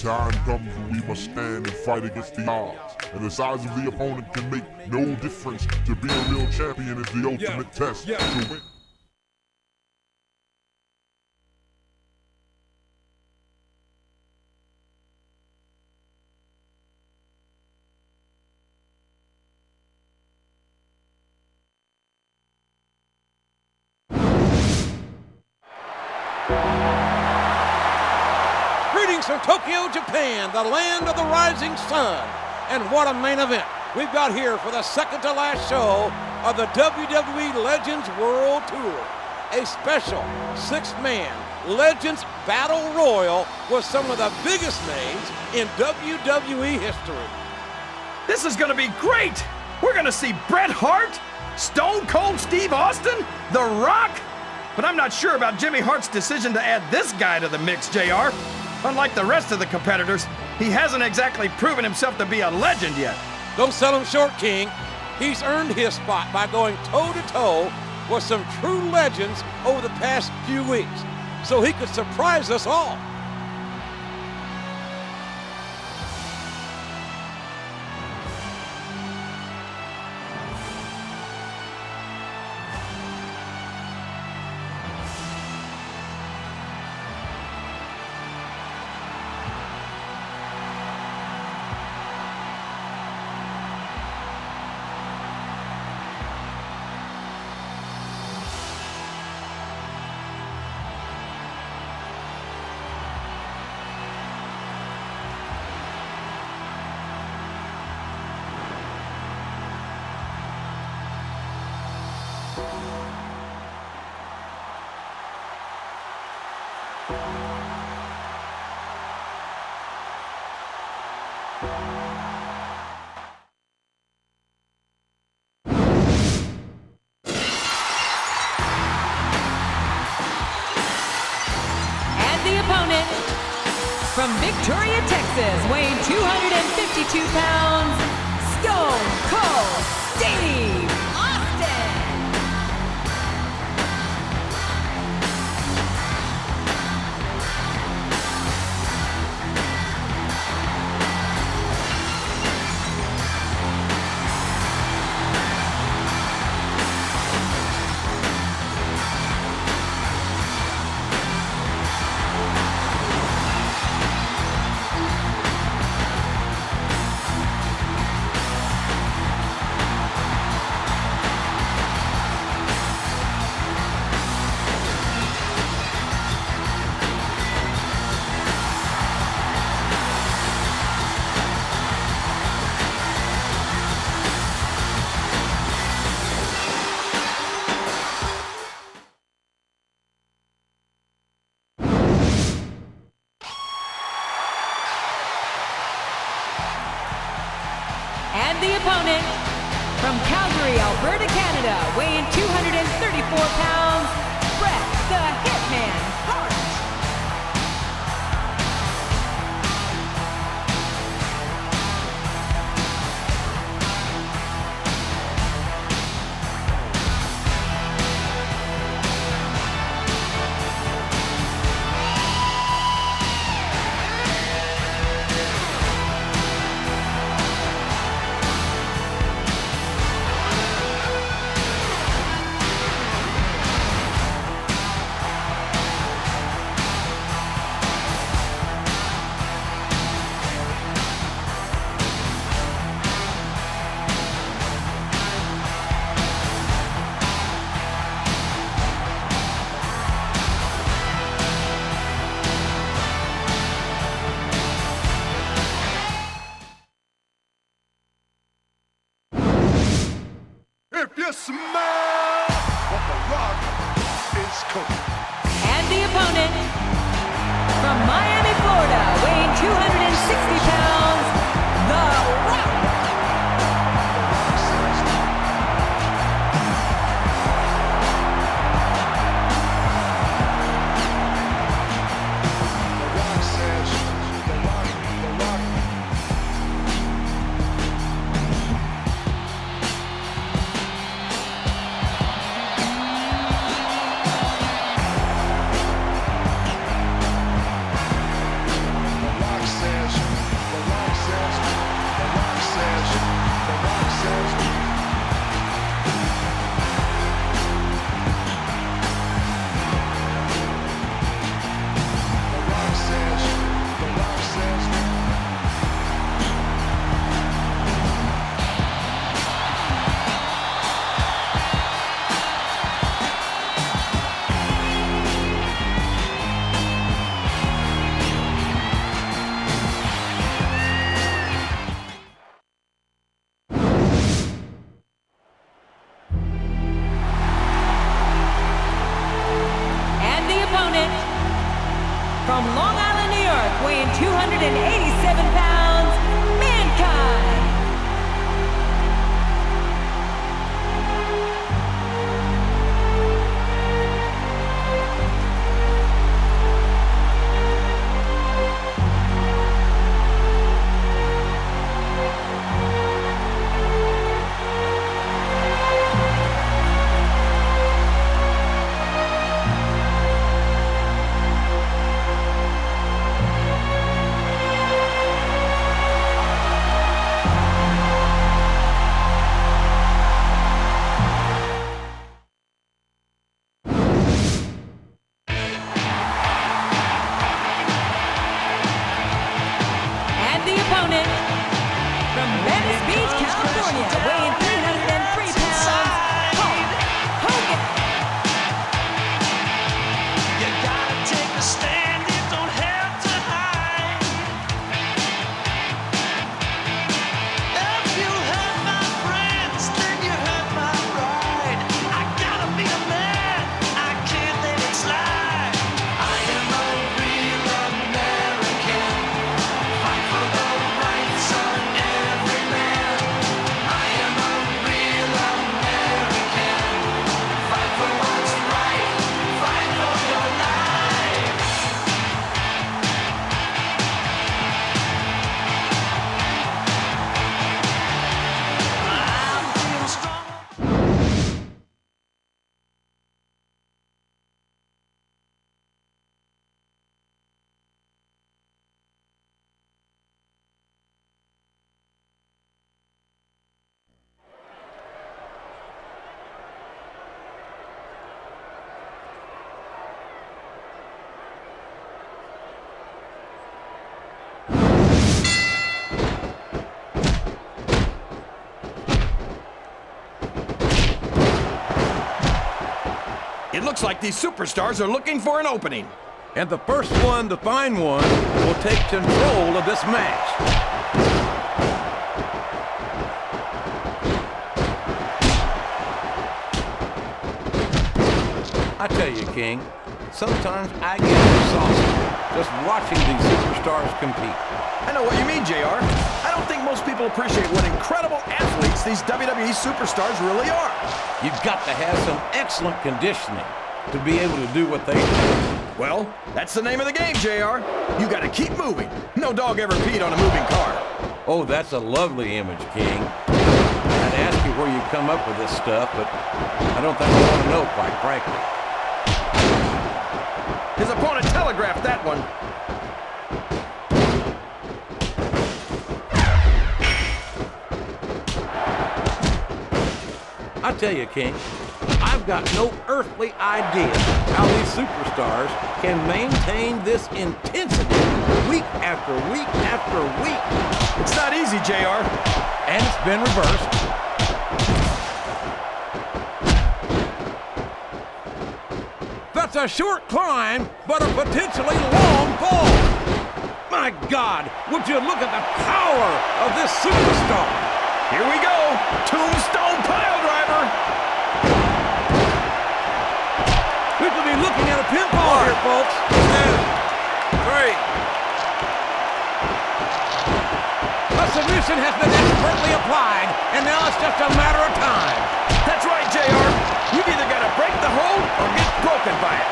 time comes when we must stand and fight against the odds. And the size of the opponent can make no difference. To be a real champion is the ultimate test. To win. Greetings from Tokyo, Japan, the land of the rising sun. And what a main event we've got here for the second to last show of the WWE Legends World Tour. A special six-man Legends Battle Royal with some of the biggest names in WWE history. This is going to be great! We're going to see Bret Hart, Stone Cold Steve Austin, The Rock. But I'm not sure about Jimmy Hart's decision to add this guy to the mix, JR. Unlike the rest of the competitors, he hasn't exactly proven himself to be a legend yet. Don't sell him short, King. He's earned his spot by going toe-to-toe with some true legends over the past few weeks, so he could surprise us all. From Victoria, Texas, weighing 252 pounds, Stone Cold Steve Austin. And the opponent, from Calgary, Alberta, Canada, weighing 234 pounds, Bret the Hitman Hart. If you smell what The Rock is cooking. And the opponent, from Miami, Florida, weighing 260 pounds, The Rock. The Rock says It looks like these superstars are looking for an opening. And the first one to find one will take control of this match. I tell you, King, sometimes I get exhausted just watching these superstars compete. I know what you mean, JR. I don't think most people appreciate what incredible athletes these WWE superstars really are. You've got to have some excellent conditioning to be able to do what they do. Well, that's the name of the game, JR. You gotta keep moving. No dog ever peed on a moving car. Oh, that's a lovely image, King. I'd ask you where you come up with this stuff, but I don't think I want to know, quite frankly. His opponent telegraphed that one. I tell you, King, I've got no earthly idea how these superstars can maintain this intensity week after week after week. It's not easy, JR. And it's been reversed. That's a short climb, but a potentially long fall. My God, would you look at the power of this superstar? Here we go. Tombstone pile driver. We could be looking at a pinfall here, folks. 2, 3. A submission has been expertly applied, and now it's just a matter of time. That's right, JR. You've either got to break the hold or get broken by it.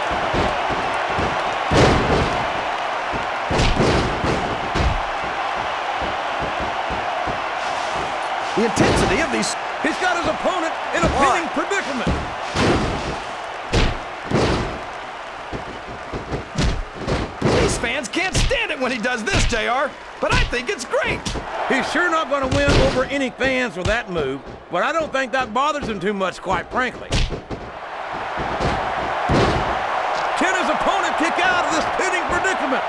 The intensity of these... He's got his opponent in a pinning predicament. These fans can't stand it when he does this, JR, but I think it's great. He's sure not going to win over any fans with that move, but I don't think that bothers him too much, quite frankly. Can his opponent kick out of this pinning predicament?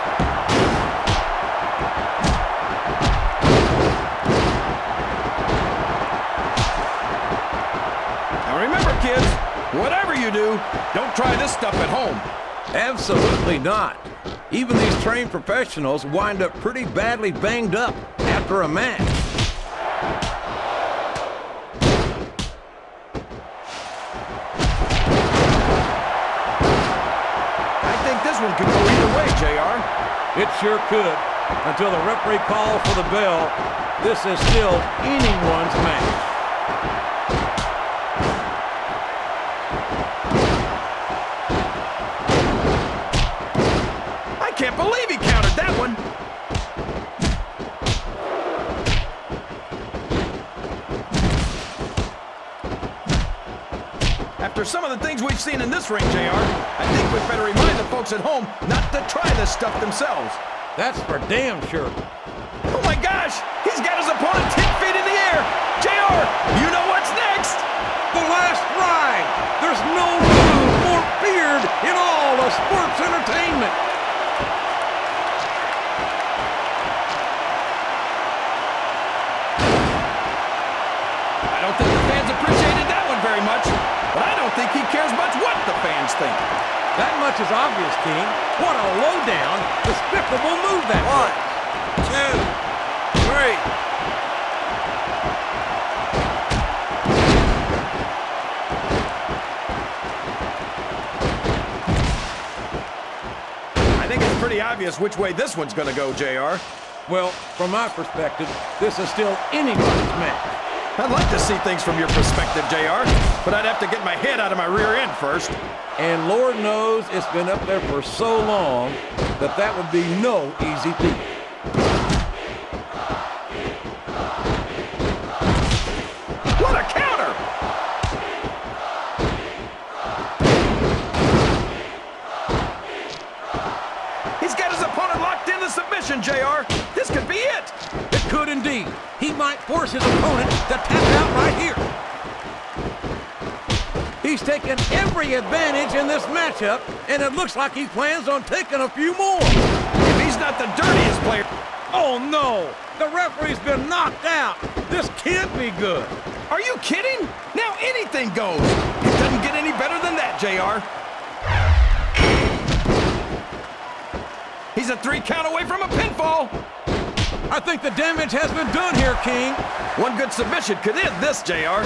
Now remember, kids, whatever you do, don't try this stuff at home. Absolutely not. Even these trained professionals wind up pretty badly banged up after a match. I think this one could go either way, JR. It sure could. Until the referee calls for the bell, this is still anyone's match. I can't believe he countered that one. After some of the things we've seen in this ring, JR, I think we'd better remind the folks at home not to try this stuff themselves. That's for damn sure. Oh my gosh! He's got his opponent 10 feet in the air! JR, you know what's next? The last ride! There's no move more feared in all of sports entertainment. I don't think the fans appreciated that one very much, but I don't think he cares much what the fans think. That much is obvious, King. What a low-down, despicable move that was. 1, 2, 3. I think it's pretty obvious which way this one's going to go, JR. Well, from my perspective, this is still anybody's match. I'd like to see things from your perspective, JR, but I'd have to get my head out of my rear end first. And Lord knows it's been up there for so long that that would be no easy feat. What a counter! He's got his opponent locked in the submission, JR. This could be it. It could indeed. He might force his opponent to tap out right here. He's taken every advantage in this matchup, and it looks like he plans on taking a few more. If he's not the dirtiest player... Oh, no! The referee's been knocked out. This can't be good. Are you kidding? Now anything goes. It doesn't get any better than that, JR. He's a 3 count away from a pinfall. I think the damage has been done here, King. One good submission could end this, JR.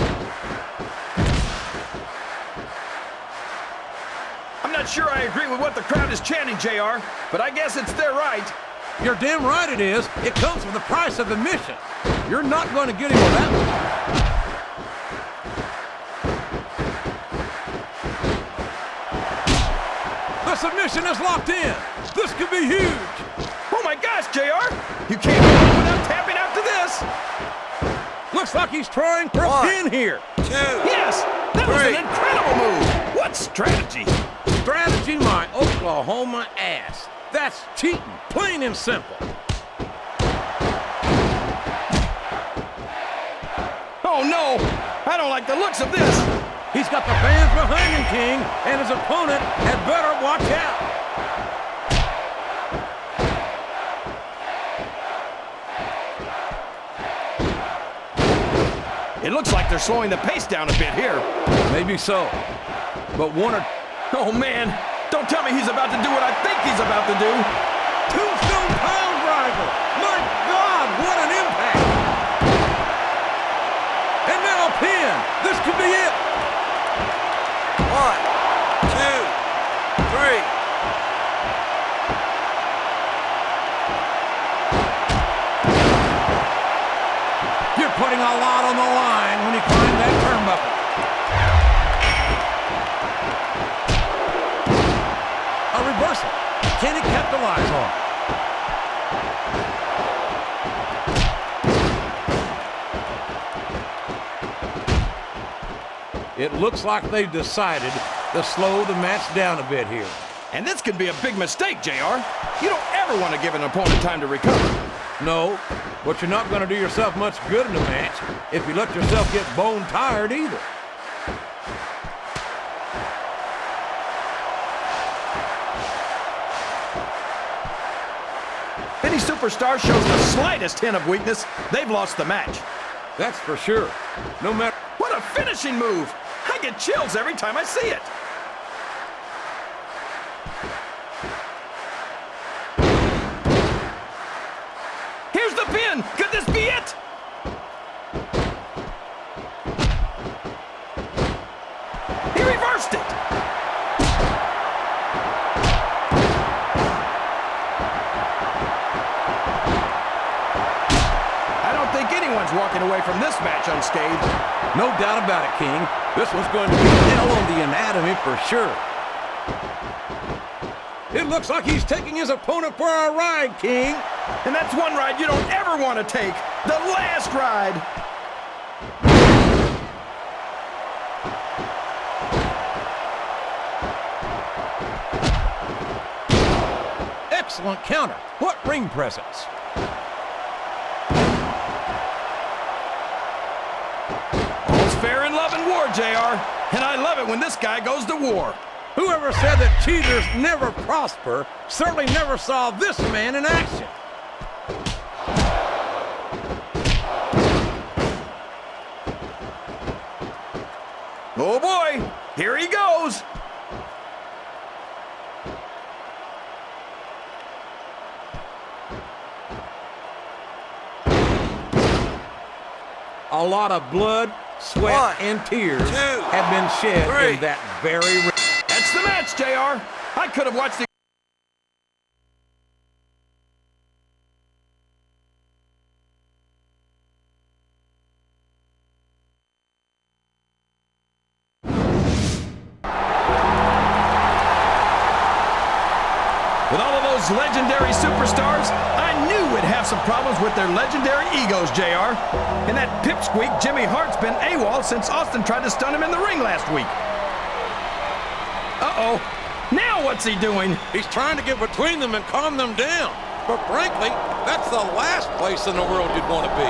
I'm not sure I agree with what the crowd is chanting, JR, but I guess it's their right. You're damn right it is. It comes with the price of admission. You're not going to get him with that one. The submission is locked in. This could be huge. Oh my gosh, JR! You can't go without tapping out to this. Looks like he's trying for a pin here. 2. Yes! That was an incredible move! What strategy? Strategy my Oklahoma ass. That's cheating, plain and simple. Oh no! I don't like the looks of this! He's got the fans behind him, King, and his opponent had better watch out. It looks like they're slowing the pace down a bit here. Maybe so. But one or... Oh man! Don't tell me he's about to do what I think he's about to do! Tombstone Pound Driver! My God, what an impact! And now a pin! This could be it! 1, 2, 3. You're putting a lot on the line when you climb that turnbuckle. A reversal. Can he capitalize on it? It looks like they've decided to slow the match down a bit here. And this could be a big mistake, JR. You don't ever want to give an opponent time to recover. No, but you're not going to do yourself much good in a match if you let yourself get bone tired either. Any superstar shows the slightest hint of weakness, they've lost the match. That's for sure. No matter... What a finishing move! I get chills every time I see it. Here's the pin! Could this be it? He reversed it! I don't think anyone's walking away from this match unscathed. No doubt about it, King. This one's going to be hell on the anatomy for sure. It looks like he's taking his opponent for a ride, King. And that's one ride you don't ever want to take. The last ride. Excellent counter. What ring presence. All's fair in love and war, JR. And I love it when this guy goes to war. Whoever said that cheaters never prosper certainly never saw this man in action. Oh boy, here he goes. A lot of blood, sweat, 1, and tears 2, have been shed 3. in that very ring. That's the match, JR. I could have watched the... With all of those legendary superstars, I knew we'd have some problems with their legendary egos, JR. And that pipsqueak Jimmy Hart's been AWOL since Austin tried to stun him in the ring last week. Uh-oh. Now what's he doing? He's trying to get between them and calm them down. But frankly, that's the last place in the world you'd want to be.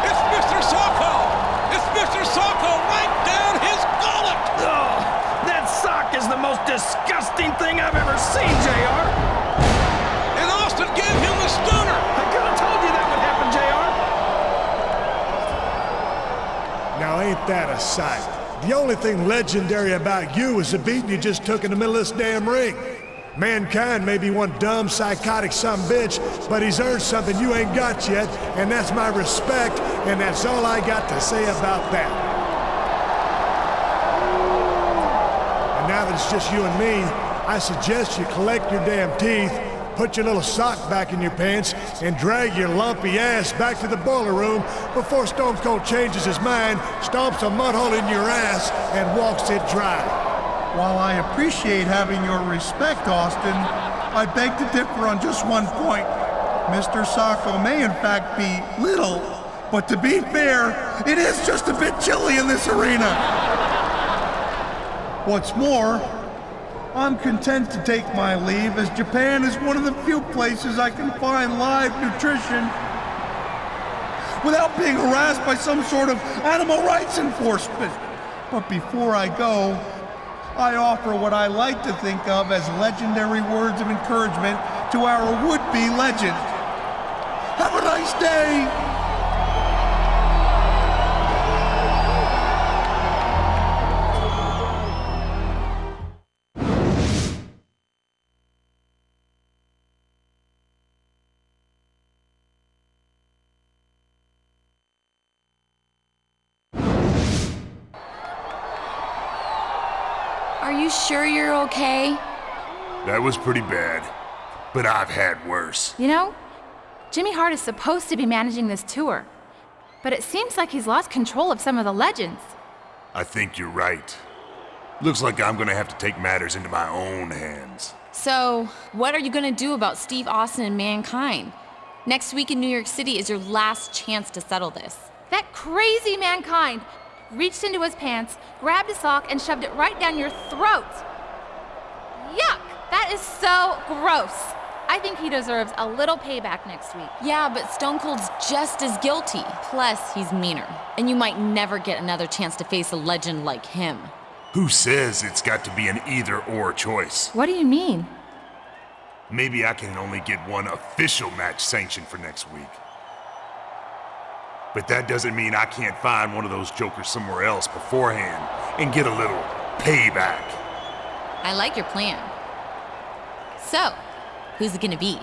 It's Mr. Socko! It's Mr. Socko right down his gullet! Oh, that sock is the most disgusting thing I've ever seen, JR. And Austin gave him a stunner! I could have told you that would happen, JR. Now ain't that a sight? The only thing legendary about you is the beating you just took in the middle of this damn ring. Mankind may be one dumb, psychotic sumbitch, but he's earned something you ain't got yet, and that's my respect, and that's all I got to say about that. And now that it's just you and me, I suggest you collect your damn teeth, put your little sock back in your pants, and drag your lumpy ass back to the boiler room before Stone Cold changes his mind, stomps a mud hole in your ass, and walks it dry. While I appreciate having your respect, Austin, I beg to differ on just one point. Mr. Sacco may in fact be little, but to be fair, it is just a bit chilly in this arena. What's more, I'm content to take my leave, as Japan is one of the few places I can find live nutrition without being harassed by some sort of animal rights enforcement. But before I go, I offer what I like to think of as legendary words of encouragement to our would-be legend. Have a nice day! Are you sure you're okay? That was pretty bad, but I've had worse. You know, Jimmy Hart is supposed to be managing this tour, but it seems like he's lost control of some of the legends. I think you're right. Looks like I'm gonna have to take matters into my own hands. So, what are you gonna do about Steve Austin and Mankind? Next week in New York City is your last chance to settle this. That crazy Mankind reached into his pants, grabbed a sock, and shoved it right down your throat. Yuck! That is so gross. I think he deserves a little payback next week. Yeah, but Stone Cold's just as guilty. Plus, he's meaner. And you might never get another chance to face a legend like him. Who says it's got to be an either-or choice? What do you mean? Maybe I can only get one official match sanctioned for next week. But that doesn't mean I can't find one of those jokers somewhere else beforehand and get a little payback. I like your plan. So, who's it gonna be?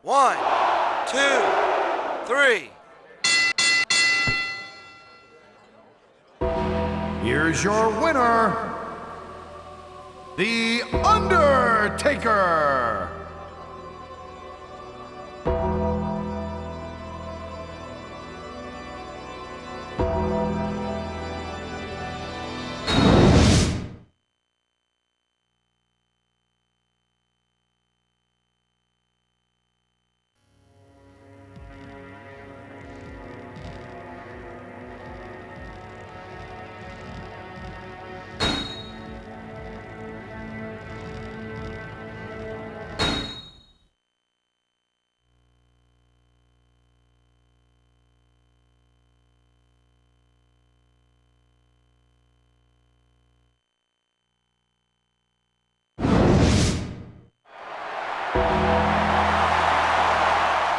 One, two, three. Here's your winner, The Undertaker.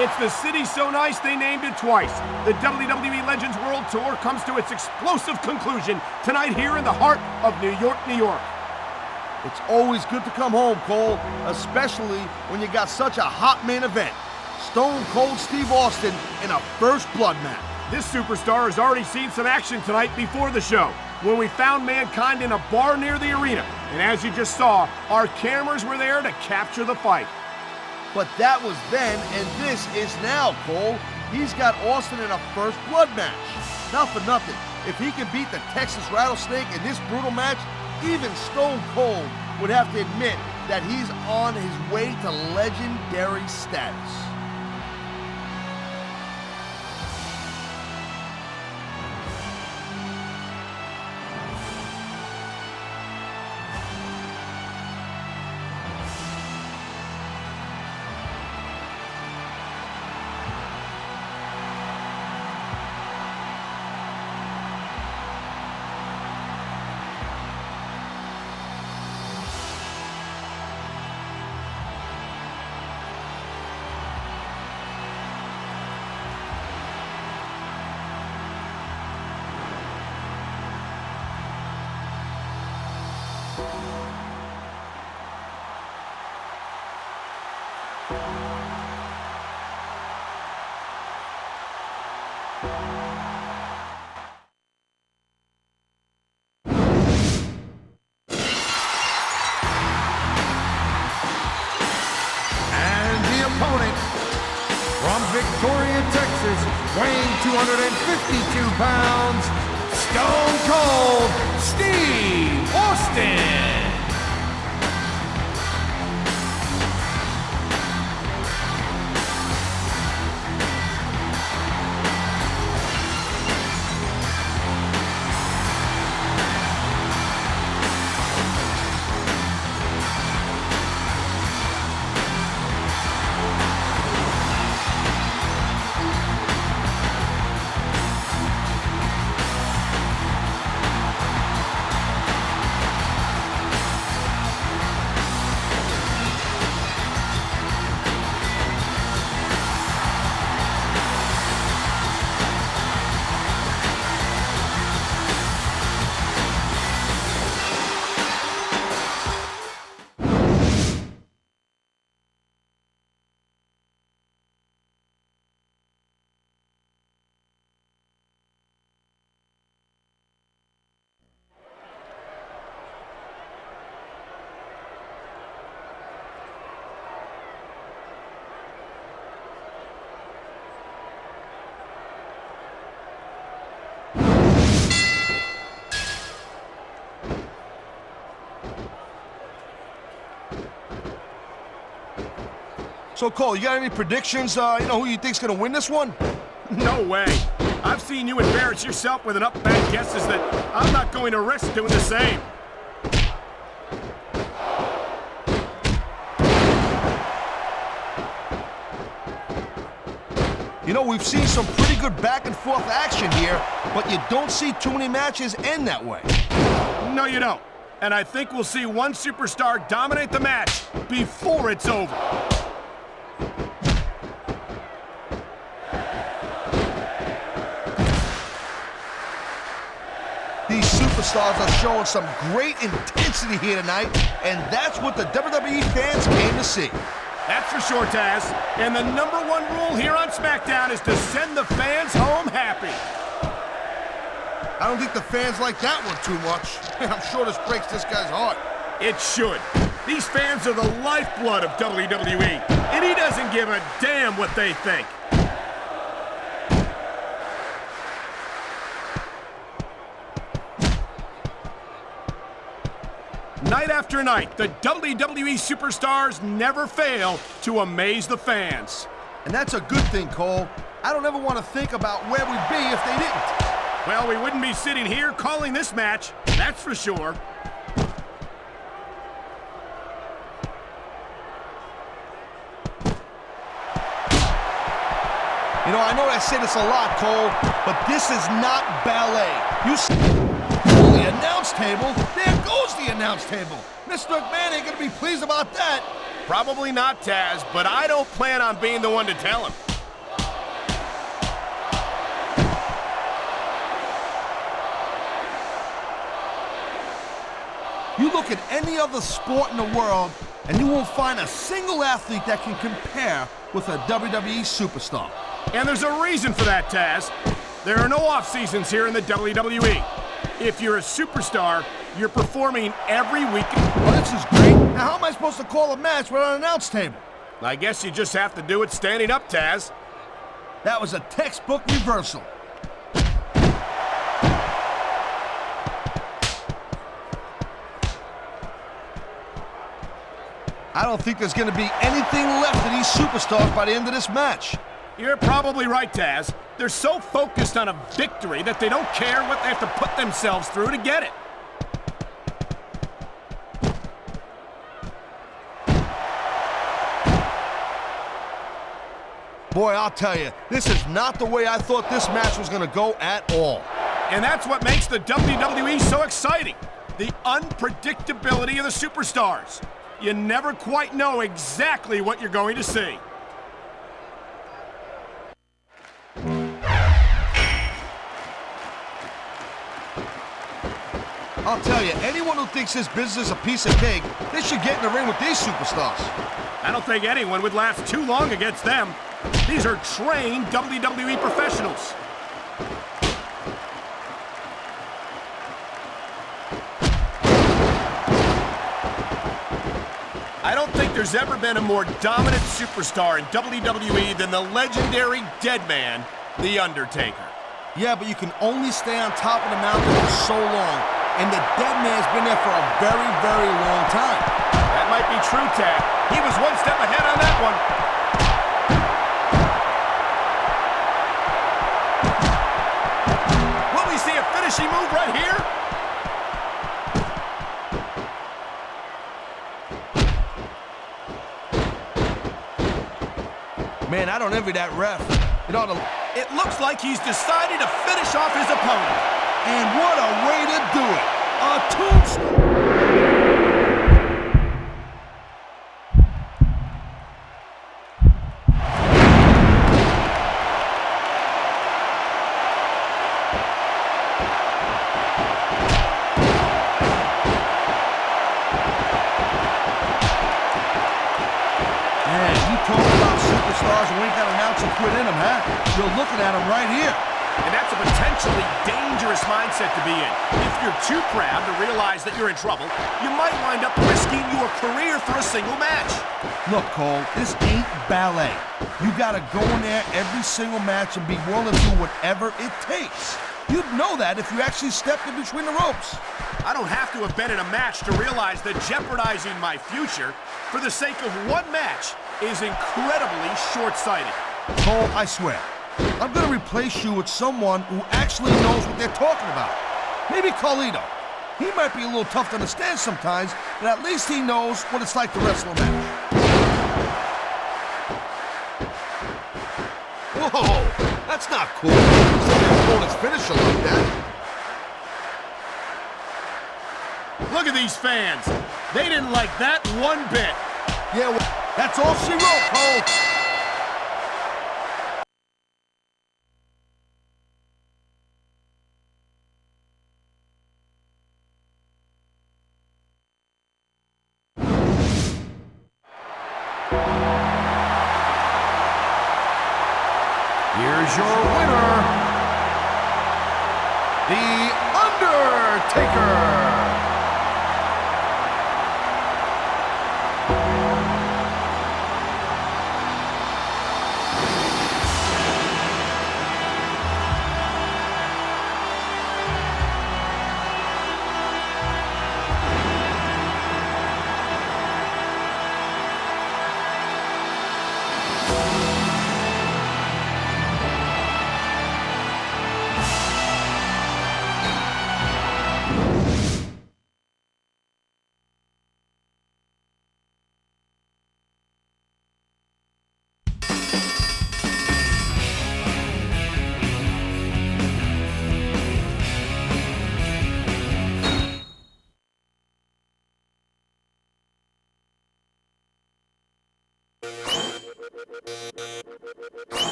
It's the city so nice they named it twice. The WWE Legends World Tour comes to its explosive conclusion tonight here in the heart of New York, New York. It's always good to come home, Cole, especially when you got such a hot main event. Stone Cold Steve Austin in a first blood match. This superstar has already seen some action tonight before the show, when we found Mankind in a bar near the arena. And as you just saw, our cameras were there to capture the fight. But that was then, and this is now, Cole. He's got Austin in a first blood match. Not for nothing. If he can beat the Texas Rattlesnake in this brutal match, even Stone Cold would have to admit that he's on his way to legendary status. From Victoria, Texas, weighing 252 pounds, Stone Cold Steve Austin. So, Cole, you got any predictions, who you think's gonna win this one? No way. I've seen you embarrass yourself with enough bad guesses that I'm not going to risk doing the same. You know, we've seen some pretty good back-and-forth action here, but you don't see too many matches end that way. No, you don't. And I think we'll see one superstar dominate the match before it's over. superstars are showing some great intensity here tonight, and that's what the WWE fans came to see. That's for sure, Taz. And the #1 rule here on SmackDown is to send the fans home happy. I don't think the fans like that one too much. I'm sure this breaks this guy's heart. It should. These fans are the lifeblood of WWE, and he doesn't give a damn what they think. Night after night, the WWE superstars never fail to amaze the fans. And that's a good thing, Cole. I don't ever want to think about where we'd be if they didn't. Well, we wouldn't be sitting here calling this match, that's for sure. You know, I know I say this a lot, Cole, but this is not ballet. You see the announce table? There goes the announce table. Mr. McMahon ain't gonna be pleased about that. Probably not, Taz, but I don't plan on being the one to tell him. You look at any other sport in the world, and you won't find a single athlete that can compare with a WWE superstar. And there's a reason for that, Taz. There are no off-seasons here in the WWE. If you're a superstar, you're performing every week. Well, this is great. Now, how am I supposed to call a match without an announce table? I guess you just have to do it standing up, Taz. That was a textbook reversal. I don't think there's going to be anything left of these superstars by the end of this match. You're probably right, Taz. They're so focused on a victory that they don't care what they have to put themselves through to get it. Boy, I'll tell you, this is not the way I thought this match was going to go at all. And that's what makes the WWE so exciting. The unpredictability of the superstars. You never quite know exactly what you're going to see. I'll tell you, anyone who thinks this business is a piece of cake, they should get in the ring with these superstars. I don't think anyone would last too long against them. These are trained WWE professionals. I don't think there's ever been a more dominant superstar in WWE than the legendary Dead Man, The Undertaker. Yeah, but you can only stay on top of the mountain for so long, and the Dead Man's been there for a very, very long time. That might be true, Tad. He was one step ahead on that one. Will we see a finishing move right here? Man, I don't envy that ref. It looks like he's decided to finish off his opponent. And what a way to do it! A tombstone! Man, you talk about superstars who ain't got an ounce of quit in them, huh? You're looking at them right here. And that's a potentially dangerous mindset to be in. If you're too proud to realize that you're in trouble, you might wind up risking your career for a single match. Look, Cole, this ain't ballet. You gotta go in there every single match and be willing to do whatever it takes. You'd know that if you actually stepped in between the ropes. I don't have to have been in a match to realize that jeopardizing my future for the sake of one match is incredibly short-sighted. Cole, I swear, I'm gonna replace you with someone who actually knows what they're talking about. Maybe Carlito. He might be a little tough to understand sometimes, but at least he knows what it's like to wrestle a match. Whoa, that's not cool. Somebody's opponent's finisher like that. Look at these fans. They didn't like that one bit. Yeah, well, that's all she wrote, Cole. Here's your winner, The Undertaker.